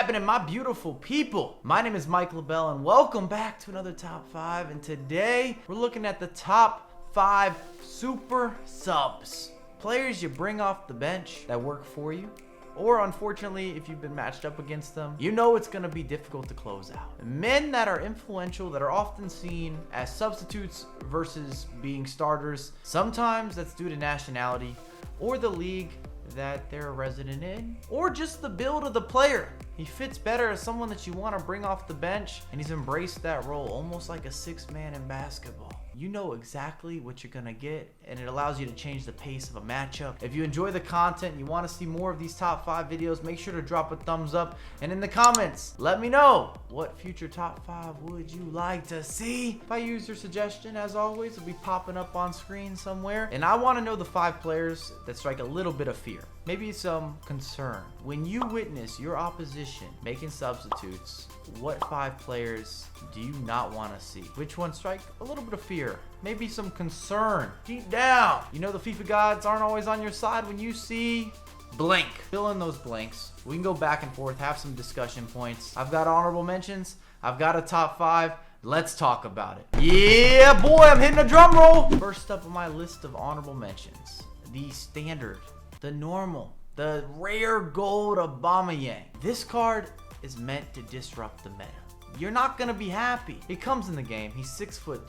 happening, my beautiful people? My name is Mike LaBelle and welcome back to another top 5. And today we're looking at the top 5 super subs. Players you bring off the bench that work for you. Or unfortunately, if you've been matched up against them, you know it's going to be difficult to close out. Men that are influential, that are often seen as substitutes versus being starters. Sometimes that's due to nationality or the league that they're a resident in, or just the build of the player. He fits better as someone that you want to bring off the bench, and he's embraced that role almost like a 6-man in basketball. You know exactly what you're gonna get, and it allows you to change the pace of a matchup. If you enjoy the content and you want to see more of these top 5 videos, make sure to drop a thumbs up, and in the comments let me know what future top 5 would you like to see. If I use your suggestion, as always, it'll be popping up on screen somewhere. And I want to know the 5 players that strike a little bit of fear, maybe some concern. When you witness your opposition making substitutes, what 5 players do you not want to see? Which ones strike a little bit of fear? Maybe some concern deep down. You know the FIFA gods aren't always on your side when you see blank. Fill in those blanks. We can go back and forth, have some discussion points. I've got honorable mentions. I've got a top 5. Let's talk about it. Yeah, boy, I'm hitting a drum roll. First up on my list of honorable mentions, the standard, the normal, the rare gold Aubameyang. This card is meant to disrupt the meta. You're not gonna be happy. He comes in the game, he's 6'2",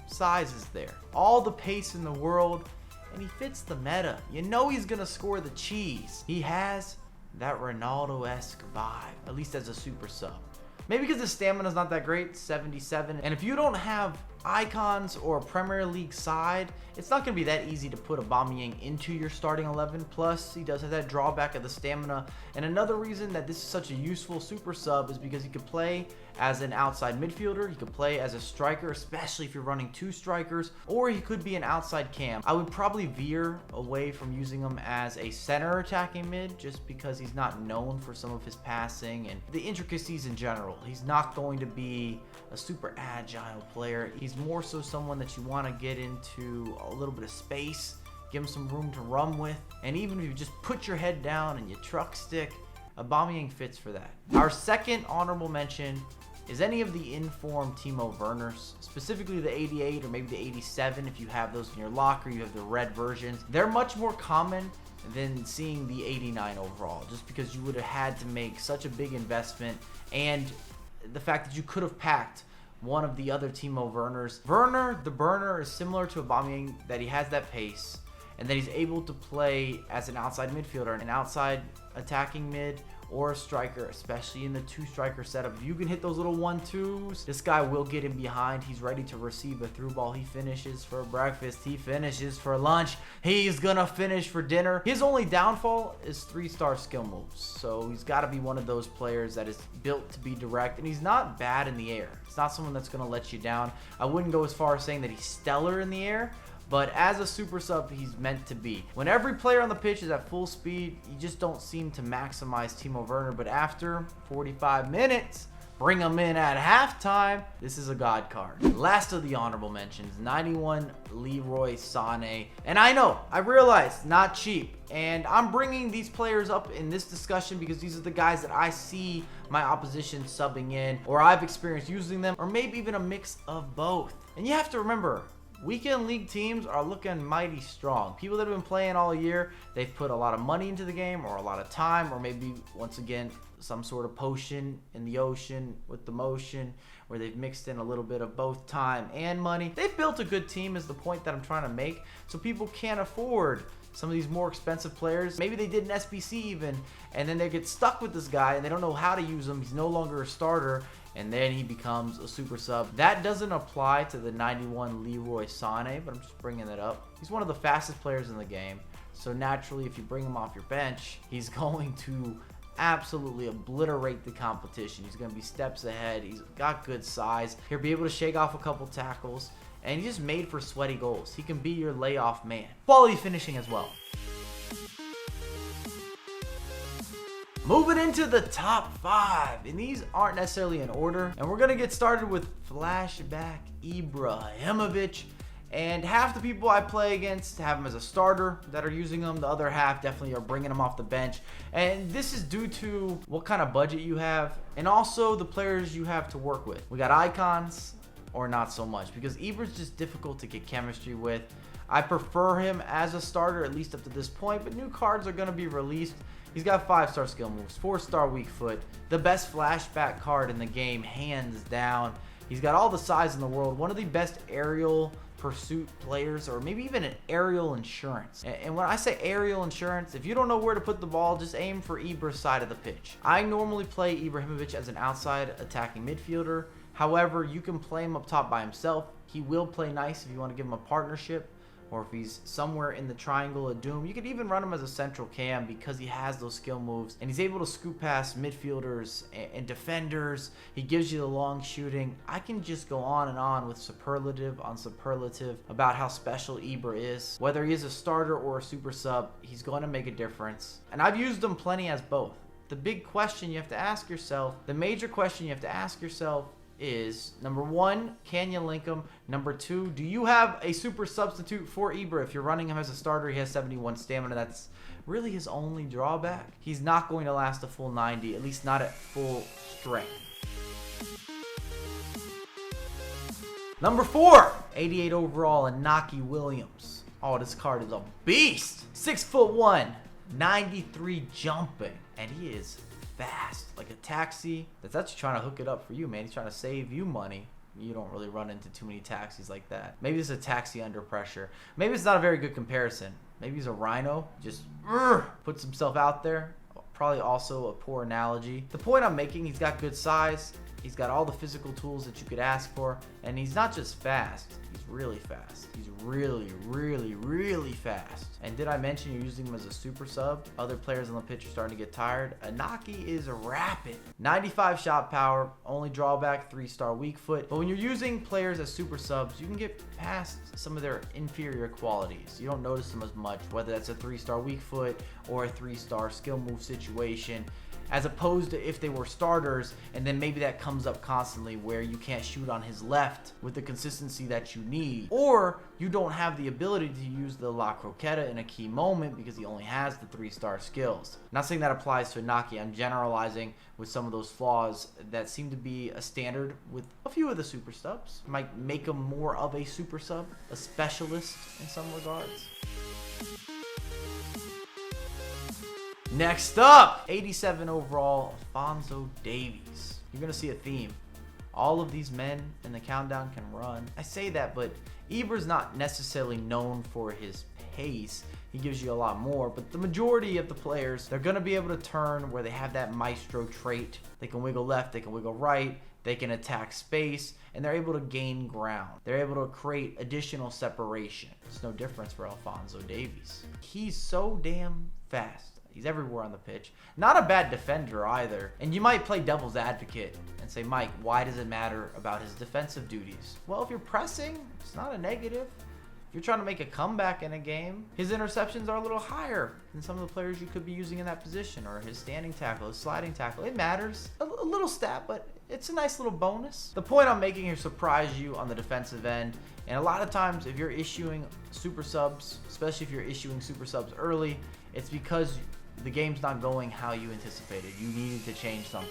size is there, all the pace in the world, and he fits the meta. You know he's gonna score the cheese. He has that Ronaldo-esque vibe, at least as a super sub. Maybe because his stamina's not that great, 77. And if you don't have icons or a Premier League side, it's not going to be that easy to put Aubameyang into your starting 11. Plus, he does have that drawback of the stamina. And another reason that this is such a useful super sub is because he could play as an outside midfielder, he could play as a striker, especially if you're running 2 strikers, or he could be an outside cam. I would probably veer away from using him as a center attacking mid just because he's not known for some of his passing and the intricacies in general. He's not going to be a super agile player. He's more so someone that you want to get into a little bit of space, give him some room to run with, and even if you just put your head down and you truck stick, Aubameyang fits for that. Our second honorable mention is any of the informed Timo Werners, specifically the 88 or maybe the 87 if you have those in your locker, you have the red versions. They're much more common than seeing the 89 overall, just because you would have had to make such a big investment, and the fact that you could have packed one of the other Timo Werners. Werner, the burner, is similar to Aubameyang, that he has that pace, and that he's able to play as an outside midfielder, an outside attacking mid, or a striker, especially in the 2-striker setup. If you can hit those little 1-2s, this guy will get in behind. He's ready to receive a through ball. He finishes for breakfast. He finishes for lunch. He's gonna finish for dinner. His only downfall is 3-star skill moves. So he's got to be one of those players that is built to be direct, and he's not bad in the air. It's not someone that's gonna let you down. I wouldn't go as far as saying that he's stellar in the air, but as a super sub, he's meant to be. When every player on the pitch is at full speed, you just don't seem to maximize Timo Werner. But after 45 minutes, bring him in at halftime, this is a god card. Last of the honorable mentions, 91 Leroy Sané. And I know, I realize, not cheap. And I'm bringing these players up in this discussion because these are the guys that I see my opposition subbing in, or I've experienced using them, or maybe even a mix of both. And you have to remember, weekend league teams are looking mighty strong. People that have been playing all year, they've put a lot of money into the game, or a lot of time, or maybe, once again, some sort of potion in the ocean with the motion, where they've mixed in a little bit of both time and money. They've built a good team is the point that I'm trying to make, so people can't afford some of these more expensive players. Maybe they did an SBC even, and then they get stuck with this guy and they don't know how to use him. He's no longer a starter, and then he becomes a super sub. That doesn't apply to the 91 Leroy Sané, but I'm just bringing that up. He's one of the fastest players in the game, so naturally if you bring him off your bench, he's going to absolutely obliterate the competition. He's going to be steps ahead. He's got good size. He'll be able to shake off a couple tackles, and he's just made for sweaty goals. He can be your layoff man. Quality finishing as well. Moving into the top 5, and these aren't necessarily in order, and we're gonna get started with flashback IBRAHIMOVIĆ. And half the people I play against have him as a starter that are using him. The other half definitely are bringing him off the bench. And this is due to what kind of budget you have and also the players you have to work with. We got icons or not so much, because Ibra's just difficult to get chemistry with. I prefer him as a starter, at least up to this point, but new cards are going to be released. He's got 5-star skill moves, 4-star weak foot, the best flashback card in the game, hands down. He's got all the size in the world, one of the best aerial pursuit players, or maybe even an aerial insurance. And when I say aerial insurance, if you don't know where to put the ball, just aim for Ibra's side of the pitch. I normally play IBRAHIMOVIĆ as an outside attacking midfielder. However, you can play him up top by himself. He will play nice if you want to give him a partnership, or if he's somewhere in the triangle of doom. You could even run him as a central cam because he has those skill moves and he's able to scoop past midfielders and defenders. He gives you the long shooting. I can just go on and on with superlative on superlative about how special Ibra is. Whether he is a starter or a super sub, he's going to make a difference. And I've used him plenty as both. The big question you have to ask yourself, the major question you have to ask yourself is, number one, can you link him? Number two, do you have a super substitute for Ibra? If you're running him as a starter, he has 71 stamina. That's really his only drawback. He's not going to last a full 90, at least not at full strength. Number 4, 88 overall, INAKI Williams. Oh, this card is a beast. 6'1", 93 jumping, and he is fast, like a taxi that's actually trying to hook it up for you, man. He's trying to save you money. You don't really run into too many taxis like that. Maybe it's a taxi under pressure. Maybe it's not a very good comparison. Maybe he's a rhino, just puts himself out there. Probably also a poor analogy. The point I'm making, he's got good size. He's got all the physical tools that you could ask for. And he's not just fast. He's really fast. He's really, really, really fast. And did I mention you're using him as a super sub? Other players on the pitch are starting to get tired. INAKI is rapid. 95 shot power. Only drawback, 3-star weak foot. But when you're using players as super subs, you can get past some of their inferior qualities. You don't notice them as much, whether that's a 3-star weak foot or a 3-star skill move situation, as opposed to if they were starters, and then maybe that comes up constantly where you can't shoot on his left with the consistency that you need, or you don't have the ability to use the La Croqueta in a key moment because he only has the 3-star skills. Not saying that applies to INAKI. I'm generalizing with some of those flaws that seem to be a standard with a few of the super subs. Might make him more of a super sub, a specialist in some regards. Next up, 87 overall, ALPHONSO Davies. You're going to see a theme. All of these men in the countdown can run. I say that, but Ibra's not necessarily known for his pace. He gives you a lot more, but the majority of the players, they're going to be able to turn where they have that maestro trait. They can wiggle left, they can wiggle right, they can attack space, and they're able to gain ground. They're able to create additional separation. It's no difference for ALPHONSO Davies. He's so damn fast. He's everywhere on the pitch. Not a bad defender either. And you might play devil's advocate and say, Mike, why does it matter about his defensive duties? Well, if you're pressing, it's not a negative. If you're trying to make a comeback in a game, his interceptions are a little higher than some of the players you could be using in that position, or his standing tackle, his sliding tackle. It matters. A little stat, but it's a nice little bonus. The point I'm making here, surprise you on the defensive end. And a lot of times, if you're issuing super subs, especially if you're issuing super subs early, it's because the game's not going how you anticipated. You needed to change something.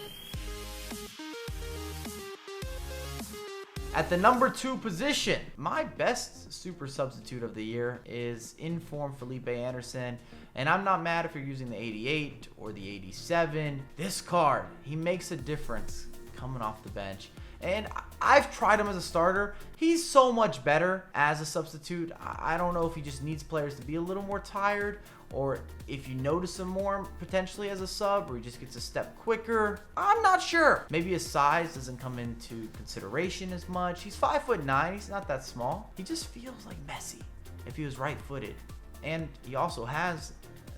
At the number 2 position, my best super substitute of the year is in-form Felipe Anderson. And I'm not mad if you're using the 88 or the 87. This card, he makes a difference coming off the bench. And I've tried him as a starter. He's so much better as a substitute. I don't know if he just needs players to be a little more tired, or if you notice him more potentially as a sub, or he just gets a step quicker. I'm not sure. Maybe his size doesn't come into consideration as much. He's 5'9". He's not that small. He just feels like Messi if he was right-footed. And he also has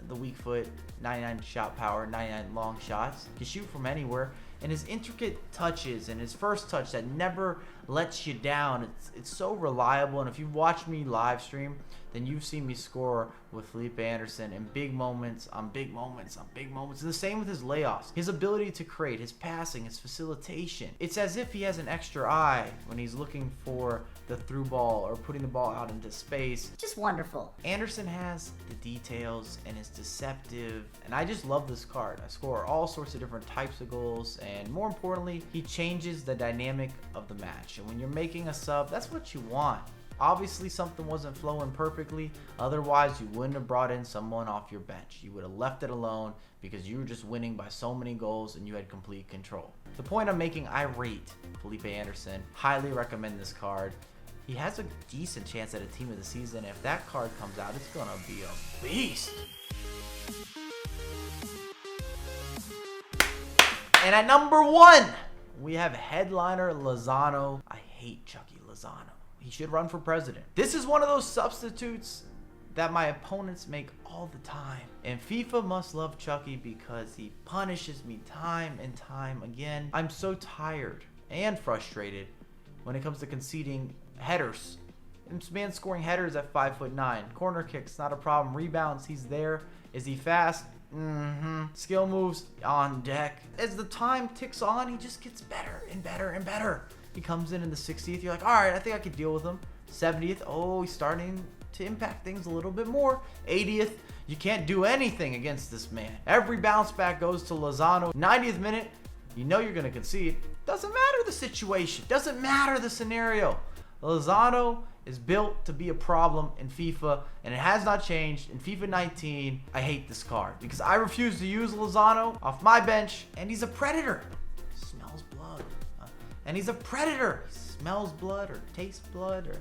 the weak foot, 99 shot power, 99 long shots. He can shoot from anywhere. And his intricate touches and his first touch that never lets you down, it's so reliable. And if you've watched me live stream, then you've seen me score with Felipe Anderson in big moments on big moments on big moments. And the same with his layoffs, his ability to create, his passing, his facilitation. It's as if he has an extra eye when he's looking for the through ball or putting the ball out into space. Just wonderful. Anderson has the details and is deceptive, and I just love this card. I score all sorts of different types of goals, and more importantly, he changes the dynamic of the match. And when you're making a sub, that's what you want. Obviously, something wasn't flowing perfectly. Otherwise, you wouldn't have brought in someone off your bench. You would have left it alone because you were just winning by so many goals and you had complete control. The point I'm making, I rate Felipe Anderson. Highly recommend this card. He has a decent chance at a team of the season. If that card comes out, it's going to be a beast. And at number 1, we have headliner Lozano. I hate Chucky Lozano. He should run for president. This is one of those substitutes that my opponents make all the time. And FIFA must love Chucky because he punishes me time and time again. I'm so tired and frustrated when it comes to conceding headers. This man scoring headers at 5'9". Corner kicks, not a problem. Rebounds, he's there. Is he fast? Skill moves on deck. As the time ticks on, he just gets better and better and better. He comes in the 60th. You're like, all right, I think I could deal with him. 70th. Oh, he's starting to impact things a little bit more. 80th. You can't do anything against this man. Every bounce back goes to Lozano. 90th minute. You know you're going to concede. Doesn't matter the situation. Doesn't matter the scenario. Lozano is built to be a problem in FIFA, and it has not changed. In FIFA 19, I hate this card because I refuse to use Lozano off my bench, and he's a predator. Smells blood. And he's a predator. He smells blood or tastes blood or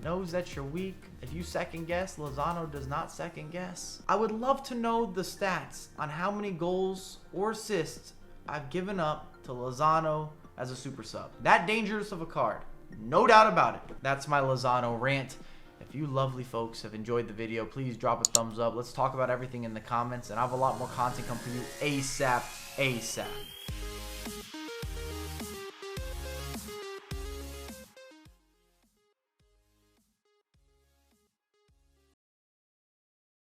knows that you're weak. If you second guess, Lozano does not second guess. I would love to know the stats on how many goals or assists I've given up to Lozano as a super sub. That dangerous of a card. No doubt about it. That's my Lozano rant. If you lovely folks have enjoyed the video, please drop a thumbs up. Let's talk about everything in the comments, and I have a lot more content coming for you ASAP.